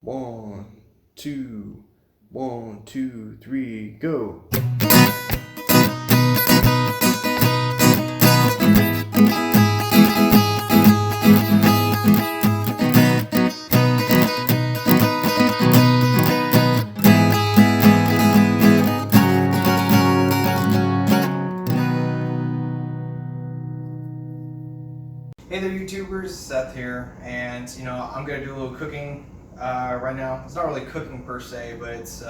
One, two, 1, 2, 3, go. Hey there YouTubers, Seth here, and I'm gonna do a little cooking right now. It's not really cooking per se, but it's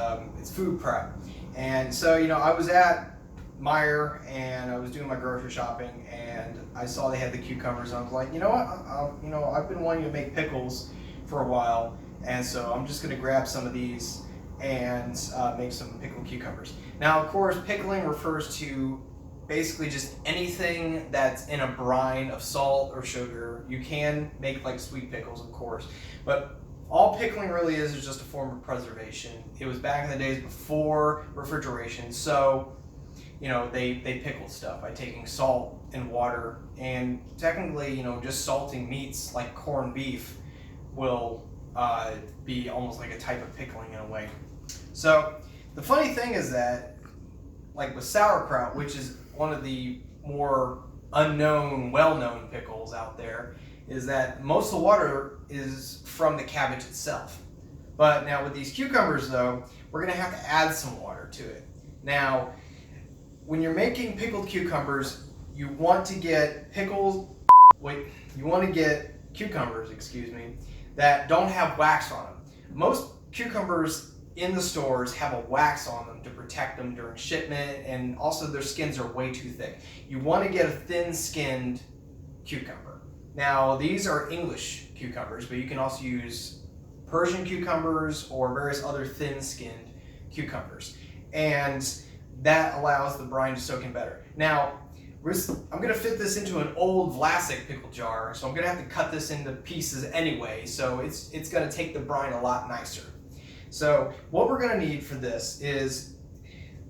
food prep. And so I was at Meijer and I was doing my grocery shopping, and I saw they had the cucumbers, and I was like, you know what, I've been wanting to make pickles for a while, and so I'm just gonna grab some of these and make some pickled cucumbers. Now, of course, pickling refers to basically just anything that's in a brine of salt or sugar. You can make like sweet pickles, of course, but all pickling really is just a form of preservation. It was back in the days before refrigeration, so they pickled stuff by taking salt and water, and technically just salting meats like corned beef will be almost like a type of pickling in a way. So the funny thing is that, like with sauerkraut, which is one of the more unknown, well-known pickles out there, is that most of the water is from the cabbage itself. But now with these cucumbers though, we're gonna have to add some water to it. Now, when you're making pickled cucumbers, you want to get cucumbers, that don't have wax on them. Most cucumbers in the stores have a wax on them to protect them during shipment, and also their skins are way too thick. You want to get a thin-skinned cucumber. Now, these are English cucumbers, but you can also use Persian cucumbers or various other thin-skinned cucumbers, and that allows the brine to soak in better. Now, I'm going to fit this into an old Vlasic pickle jar, so I'm going to have to cut this into pieces anyway, so it's going to take the brine a lot nicer. So what we're going to need for this is,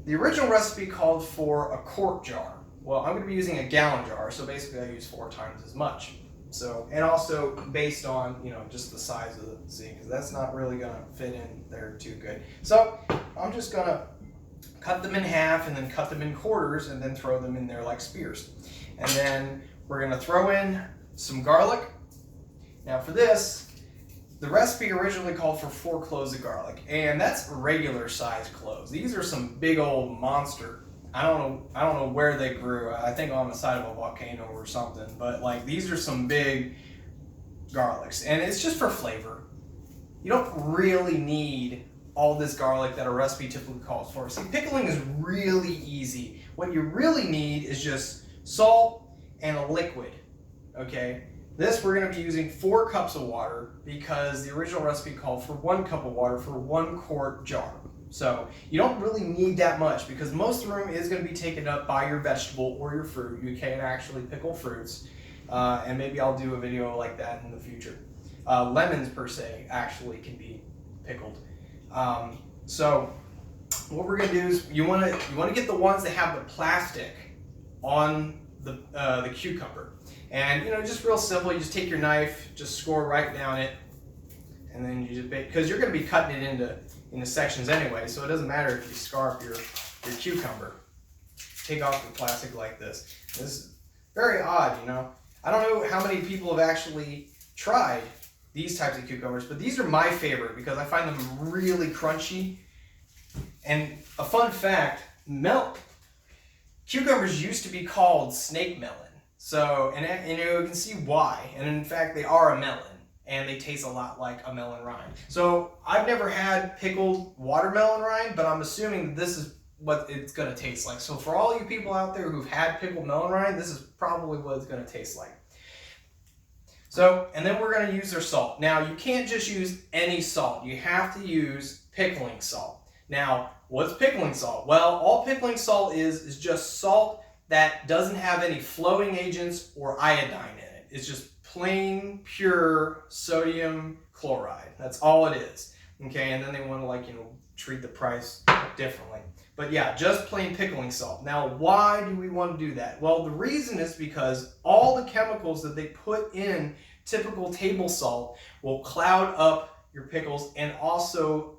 the original recipe called for a quart jar. Well, I'm going to be using a gallon jar, so basically I use 4 times as much. So, and also based on just the size of the scene, because that's not really going to fit in there too good. So I'm just going to cut them in half and then cut them in quarters and then throw them in there like spears. And then we're going to throw in some garlic. Now for this, the recipe originally called for 4 cloves of garlic, and that's regular sized cloves. These are some big old monster. I don't know where they grew. I think on the side of a volcano or something. But like, these are some big garlics, and it's just for flavor. You don't really need all this garlic that a recipe typically calls for. See, pickling is really easy. What you really need is just salt and a liquid. Okay. This, we're going to be using 4 cups of water because the original recipe called for 1 cup of water for 1 quart jar. So you don't really need that much because most of the room is going to be taken up by your vegetable or your fruit. You can actually pickle fruits, and maybe I'll do a video like that in the future. Lemons per se actually can be pickled. So what we're going to do is you want to get the ones that have the plastic on the cucumber. And just real simple, you just take your knife, just score right down it, and then you just because you're going to be cutting it into sections anyway, so it doesn't matter if you scar up your cucumber. Take off the plastic like this. This is very odd, I don't know how many people have actually tried these types of cucumbers, but these are my favorite because I find them really crunchy. And a fun fact, cucumbers used to be called snake melon. So, and you can see why. And in fact, they are a melon, and they taste a lot like a melon rind. So I've never had pickled watermelon rind, but I'm assuming this is what it's going to taste like. So for all you people out there who've had pickled melon rind, this is probably what it's going to taste like. So, and then we're going to use our salt. Now, you can't just use any salt. You have to use pickling salt. Now, what's pickling salt? Well, all pickling salt is just salt that doesn't have any flowing agents or iodine in it. It's just plain, pure sodium chloride. That's all it is. Okay, and then they want to treat the price differently. But yeah, just plain pickling salt. Now, why do we want to do that? Well, the reason is because all the chemicals that they put in typical table salt will cloud up your pickles and also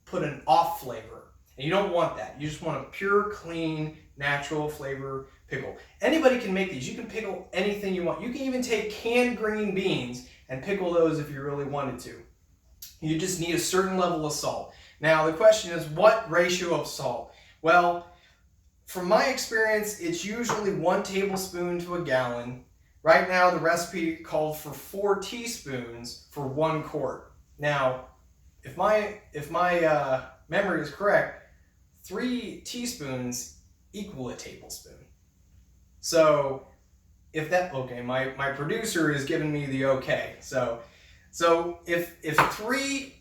put an off flavor. And you don't want that. You just want a pure, clean, natural flavor pickle. Anybody can make these. You can pickle anything you want. You can even take canned green beans and pickle those if you really wanted to. You just need a certain level of salt. Now the question is, what ratio of salt? Well, from my experience, it's usually 1 tablespoon to a gallon. Right now the recipe called for 4 teaspoons for 1 quart. Now, if my memory is correct, 3 teaspoons equal a tablespoon. So if that, okay, my producer is giving me the okay. So if 3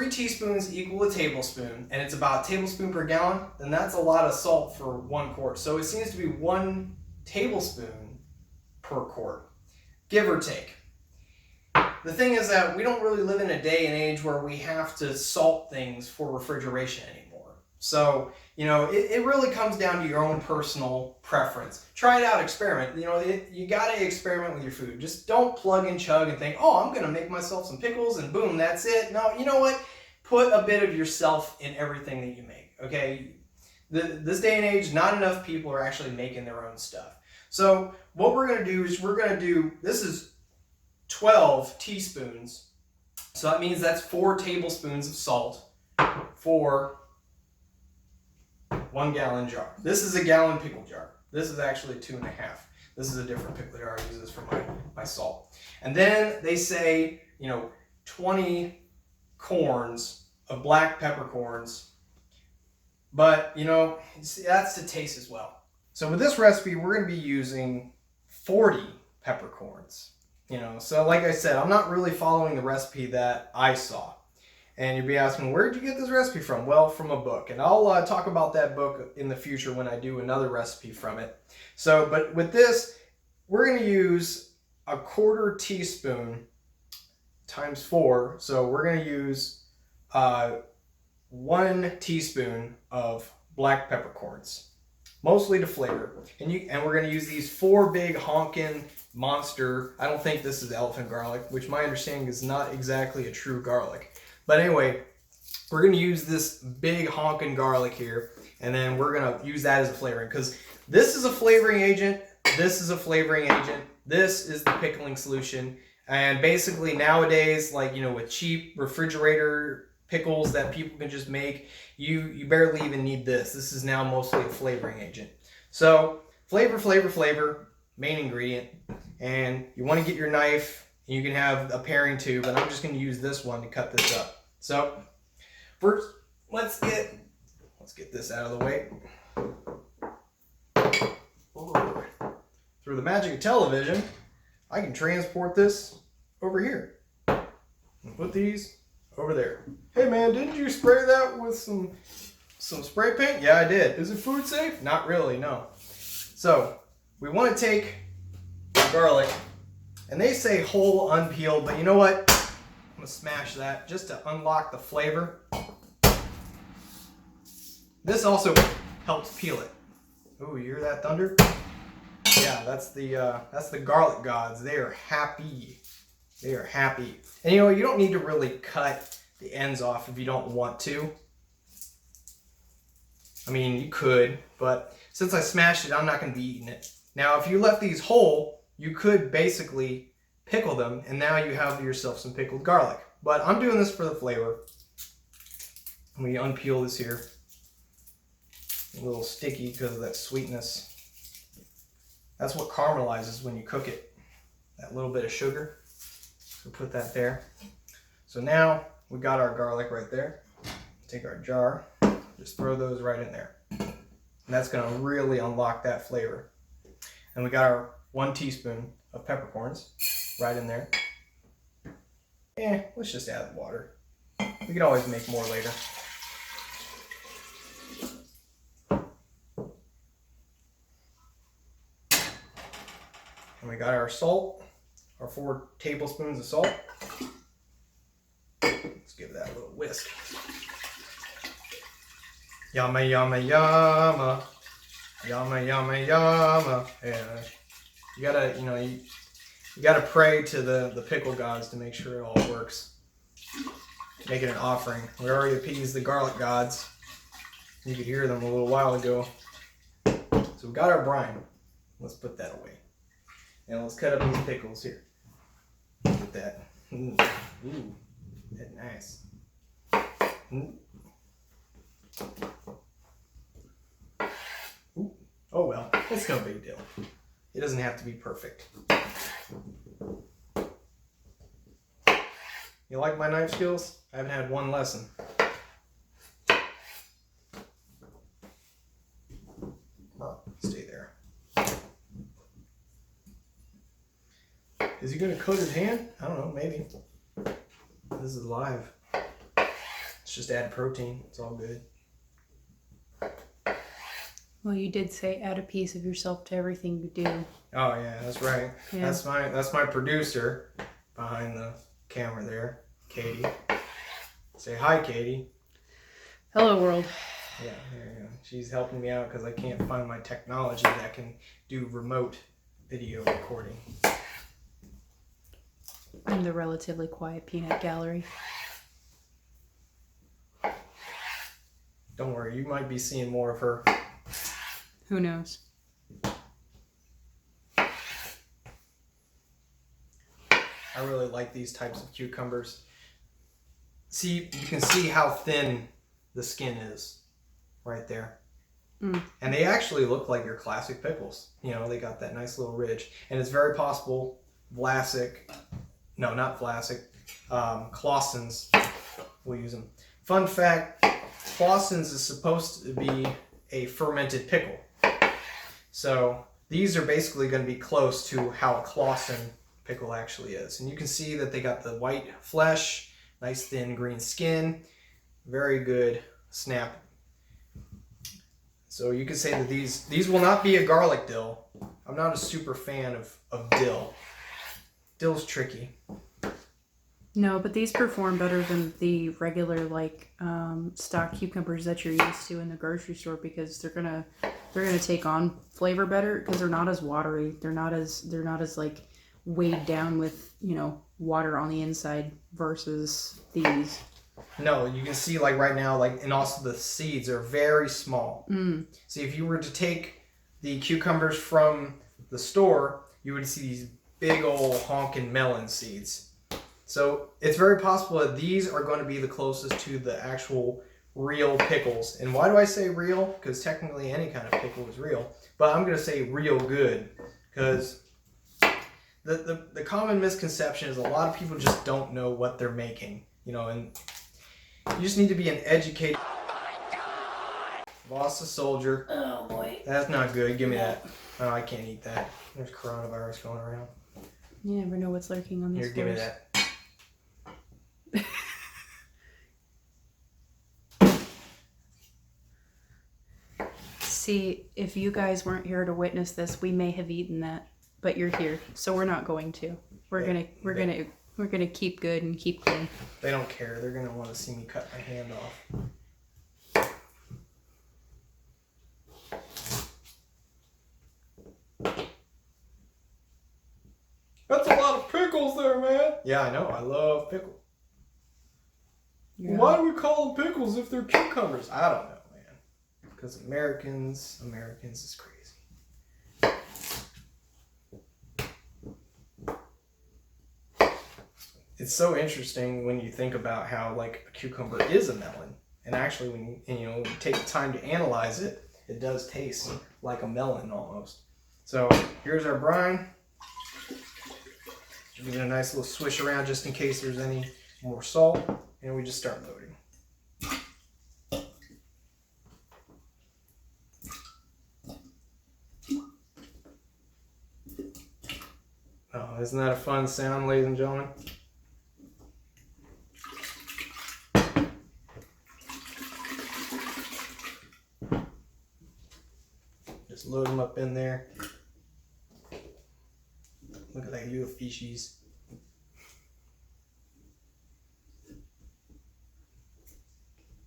teaspoons equal a tablespoon, and it's about a tablespoon per gallon, then that's a lot of salt for 1 quart. So it seems to be 1 tablespoon per quart, give or take. The thing is that we don't really live in a day and age where we have to salt things for refrigeration anymore. So, you know, it really comes down to your own personal preference. Try it out, experiment. You know, you gotta experiment with your food. Just don't plug and chug and think, oh, I'm gonna make myself some pickles and boom, that's it. No, you know what? Put a bit of yourself in everything that you make, okay? This day and age, not enough people are actually making their own stuff. So what we're gonna do is this is 12 teaspoons. So that means that's 4 tablespoons of salt for 1 gallon jar. This is a gallon pickle jar. This is actually 2.5. This is a different pickle jar I use this for my salt. And then they say, you know, 20 corns of black peppercorns. But, you know, that's to taste as well. So with this recipe, we're going to be using 40 peppercorns. You know, so like I said, I'm not really following the recipe that I saw. And you'd be asking, where did you get this recipe from? Well, from a book. And I'll talk about that book in the future when I do another recipe from it. So, but with this, we're going to use 1/4 teaspoon times 4. So we're going to use 1 teaspoon of black peppercorns, mostly to flavor. And we're going to use these 4 big honkin' monster. I don't think this is elephant garlic, which my understanding is not exactly a true garlic. But anyway, we're going to use this big honkin' garlic here, and then we're going to use that as a flavoring, because this is a flavoring agent, this is a flavoring agent, this is the pickling solution. And basically nowadays, like, you know, with cheap refrigerator pickles that people can just make, you barely even need this. This is now mostly a flavoring agent. So flavor, main ingredient. And you want to get your knife. You can have a paring tube, and I'm just going to use this one to cut this up. So first, let's get this out of the way. Oh. Through the magic of television, I can transport this over here and put these over there. Hey man, didn't you spray that with some spray paint? Yeah, I did. Is it food safe? Not really, no. So we want to take the garlic, and they say whole unpeeled, but you know what? I'm gonna smash that just to unlock the flavor. This also helps peel it. Ooh, you hear that thunder? Yeah, that's the garlic gods. They are happy. They are happy. And you know, you don't need to really cut the ends off if you don't want to. I mean, you could, but since I smashed it, I'm not going to be eating it. Now, if you left these whole, you could basically pickle them, and now you have yourself some pickled garlic. But I'm doing this for the flavor. We unpeel this here. A little sticky because of that sweetness. That's what caramelizes when you cook it. That little bit of sugar. So put that there. So now we got our garlic right there. Take our jar, just throw those right in there. And that's gonna really unlock that flavor. And we got our 1 teaspoon of peppercorns right in there. Let's just add the water. We can always make more later. And we got our salt, our 4 tablespoons of salt. Let's give that a little whisk. Yama, yama, yama. Yama, yama, yama. Yeah. You gotta, you know, you gotta pray to the pickle gods to make sure it all works. Making an offering. We already appeased the garlic gods. You could hear them a little while ago. So we got our brine. Let's put that away. And let's cut up these pickles here. Look at that. Ooh, that's nice. Ooh. Ooh. Oh well, it's no big deal. It doesn't have to be perfect. You like my knife skills? I haven't had one lesson. Stay there. Is he gonna cut his hand? I don't know, maybe. This is live. It's just add protein. It's all good. Well, you did say add a piece of yourself to everything you do. Oh yeah, that's right. Yeah. That's my producer behind the camera there, Katie. Say hi, Katie. Hello, world. Yeah, there you go. She's helping me out because I can't find my technology that can do remote video recording. I'm the relatively quiet peanut gallery. Don't worry, you might be seeing more of her. Who knows? I really like these types of cucumbers. See, you can see how thin the skin is right there. Mm. And they actually look like your classic pickles. You know, they got that nice little ridge. And it's very possible Clausen's will use them. Fun fact, Clausen's is supposed to be a fermented pickle. So these are basically going to be close to how a Clausen pickle actually is. And you can see that they got the white flesh, nice thin green skin, very good snap. So you can say that these will not be a garlic dill. I'm not a super fan of dill. Dill's tricky. No, but these perform better than the regular stock cucumbers that you're used to in the grocery store because they're gonna take on flavor better because they're not as watery. They're not as like weighed down with water on the inside versus these. No, you can see like right now, and also the seeds are very small. Mm. See, if you were to take the cucumbers from the store, you would see these big old honking melon seeds. So it's very possible that these are going to be the closest to the actual real pickles. And why do I say real? Because technically any kind of pickle is real. But I'm going to say real good because the common misconception is a lot of people just don't know what they're making. And you just need to be an educated... Lost a soldier. Oh boy. That's not good. Give me that. Oh, I can't eat that. There's coronavirus going around. You never know what's lurking on these Here, give me floors. that. See, if you guys weren't here to witness this, we may have eaten that, but you're here, so we're not going to. We're gonna keep good and keep clean. They don't care. They're gonna want to see me cut my hand off. That's a lot of pickles there, man. Yeah, I know. I love pickles. Yeah. Why do we call them pickles if they're cucumbers? I don't know, man. Because Americans is crazy. It's so interesting when you think about how a cucumber is a melon. And actually when you take the time to analyze it, it does taste like a melon almost. So here's our brine. Give it a nice little swish around just in case there's any more salt. And we just start loading. Oh, isn't that a fun sound, ladies and gentlemen? Just load them up in there. Look at that little fishies.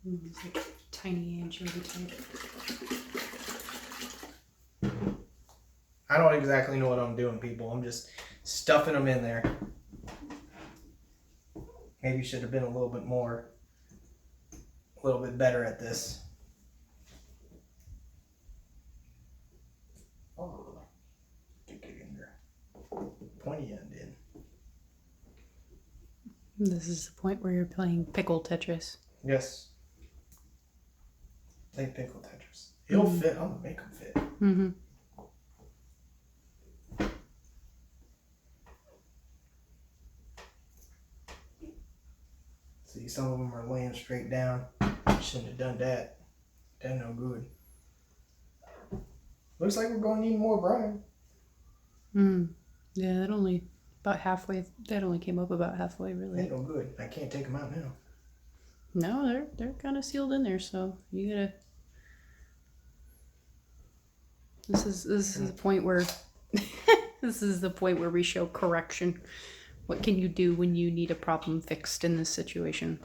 It's like tiny anchovy type. I don't exactly know what I'm doing, people. I'm just stuffing them in there. Maybe should have been a little bit better at this. Oh, get in there. Pointy end in. This is the point where you're playing pickle Tetris. Yes. Play pickle Tetris. It'll fit. I'm gonna make them fit. Mm-hmm. See, some of them are laying straight down. Shouldn't have done that. That no good. Looks like we're going to need more brine. Yeah, that only came up about halfway, really. Ain't no good. I can't take them out now. No, they're kind of sealed in there, so you gotta. This is the point where this is the point where we show correction. What can you do when you need a problem fixed in this situation?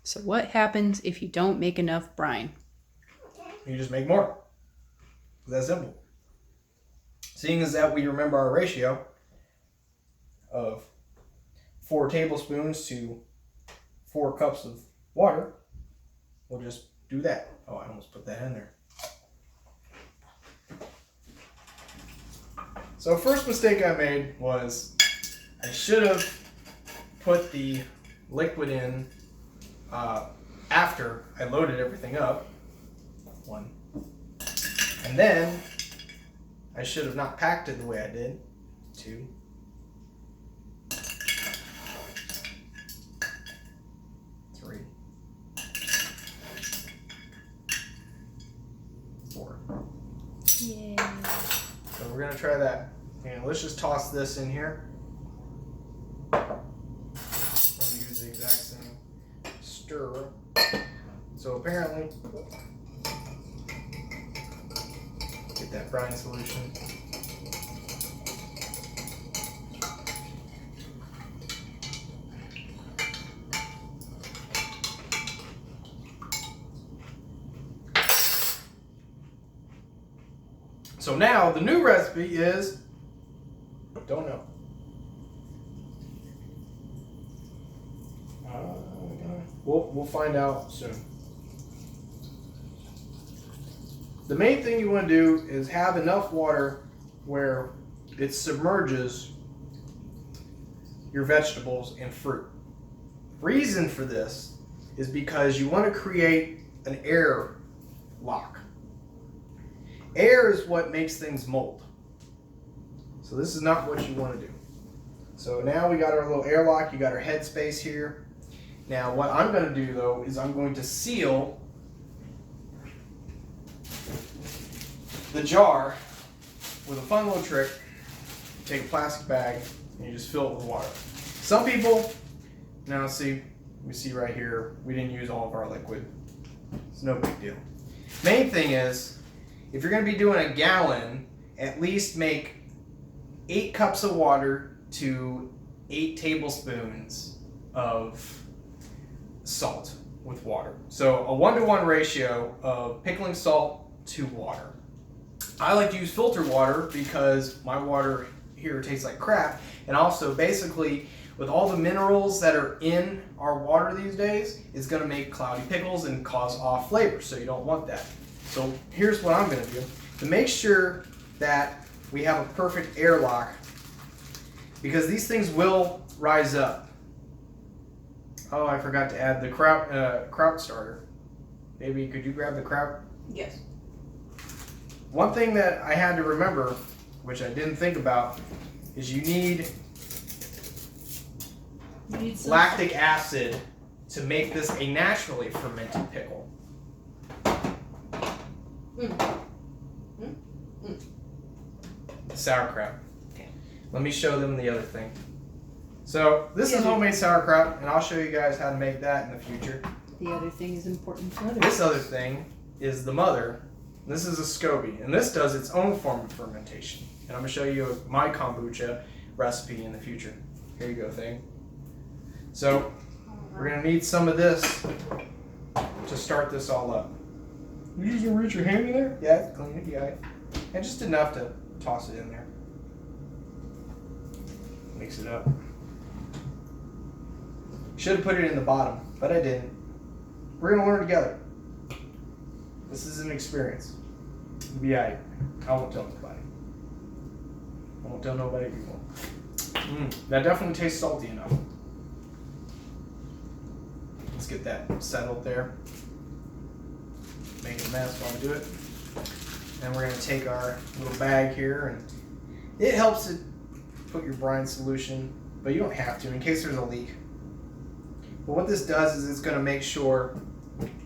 So what happens if you don't make enough brine? You just make more. It's that simple. Seeing as that we remember our ratio of 4 tablespoons to 4 cups of water, we'll just do that. Oh, I almost put that in there. So first mistake I made was I should have put the liquid in after I loaded everything up. 1. And then I should have not packed it the way I did. 2. 3. 4. Yeah. So we're gonna try that. And let's just toss this in here. I'm gonna use the exact same stir. So apparently, get that brine solution. So now the new recipe is, don't know. We'll find out soon. The main thing you want to do is have enough water where it submerges your vegetables and fruit. Reason for this is because you want to create an air lock. Air is what makes things mold. So this is not what you want to do. So now we got our little airlock, you got our headspace here. Now what I'm going to do though is I'm going to seal the jar with a fun little trick. Take a plastic bag and you just fill it with water. Some people, now see, we see right here, we didn't use all of our liquid. It's no big deal. Main thing is, if you're going to be doing a gallon, at least make 8 cups of water to 8 tablespoons of salt with water. So a 1-to-1 ratio of pickling salt to water. I like to use filtered water because my water here tastes like crap, and also basically with all the minerals that are in our water these days, it's going to make cloudy pickles and cause off flavor, so you don't want that. So here's what I'm going to do. To make sure that we have a perfect airlock, because these things will rise up. Oh, I forgot to add the kraut starter. Maybe could you grab the kraut? Yes. One thing that I had to remember, which I didn't think about, is you need lactic acid to make this a naturally fermented pickle. Sauerkraut. Okay. Let me show them the other thing. So this is homemade sauerkraut, and I'll show you guys how to make that in the future. The other thing is important to others. This other thing is the mother. This is a SCOBY, and this does its own form of fermentation. And I'm going to show you my kombucha recipe in the future. Here you go, thing. So we're going to need some of this to start this all up. You just gonna reach your hand in there? Yeah, clean it, yeah. And just enough to toss it in there. Mix it up. Should have put it in the bottom, but I didn't. We're gonna learn together. This is an experience. You'll be alright. I won't tell nobody. I won't tell nobody before. That definitely tastes salty enough. Let's get that settled there. Make a mess while we do it. And we're gonna take our little bag here, and it helps to put your brine solution, but you don't have to in case there's a leak. But what this does is it's gonna make sure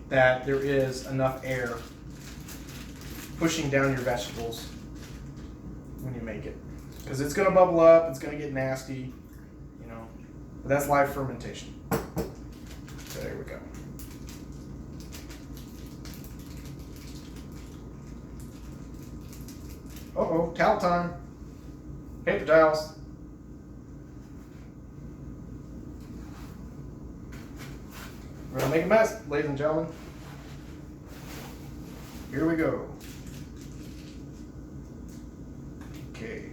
that there is enough air pushing down your vegetables when you make it. Because it's going to bubble up, it's going to get nasty, you know. But that's live fermentation. So there we go. Uh-oh, towel time. Paper towels. We're going to make a mess, ladies and gentlemen. Here we go. Okay.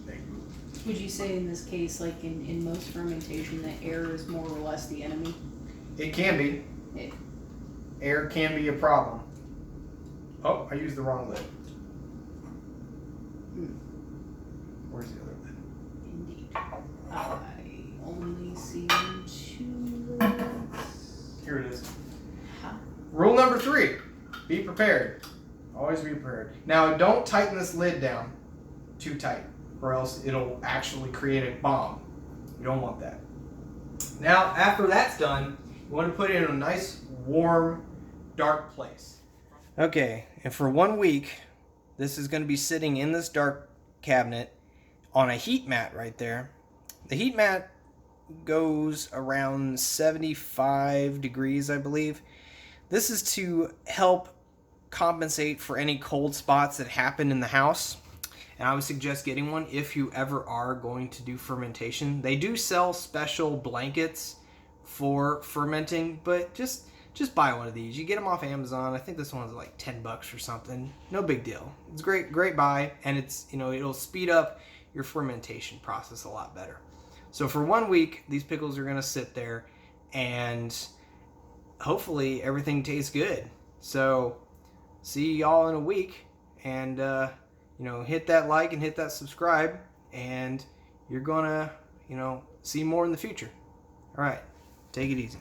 Thank you. Would you say in this case, like in most fermentation, that air is more or less the enemy? It can be. Air can be a problem. Oh, I used the wrong lid. Where's the other lid? Indeed. I only see 2 lids. Here it is. Huh. Rule number 3. Be prepared. Always be prepared. Now, don't tighten this lid down too tight, or else it'll actually create a bomb. You don't want that. Now, after that's done, you want to put it in a nice, warm, dark place. Okay, and for 1 week, this is going to be sitting in this dark cabinet on a heat mat right there. The heat mat goes around 75 degrees, I believe. This is to help compensate for any cold spots that happen in the house. And I would suggest getting one if you ever are going to do fermentation. They do sell special blankets for fermenting, but just buy one of these. You get them off Amazon. I think this one's like $10 or something. No big deal. It's great buy, and it's, you know, it'll speed up your fermentation process a lot better. So for 1 week, these pickles are going to sit there, and hopefully everything tastes good. So see y'all in a week, and you know, hit that like and hit that subscribe, and you're gonna, you know, see more in the future. All right, take it easy.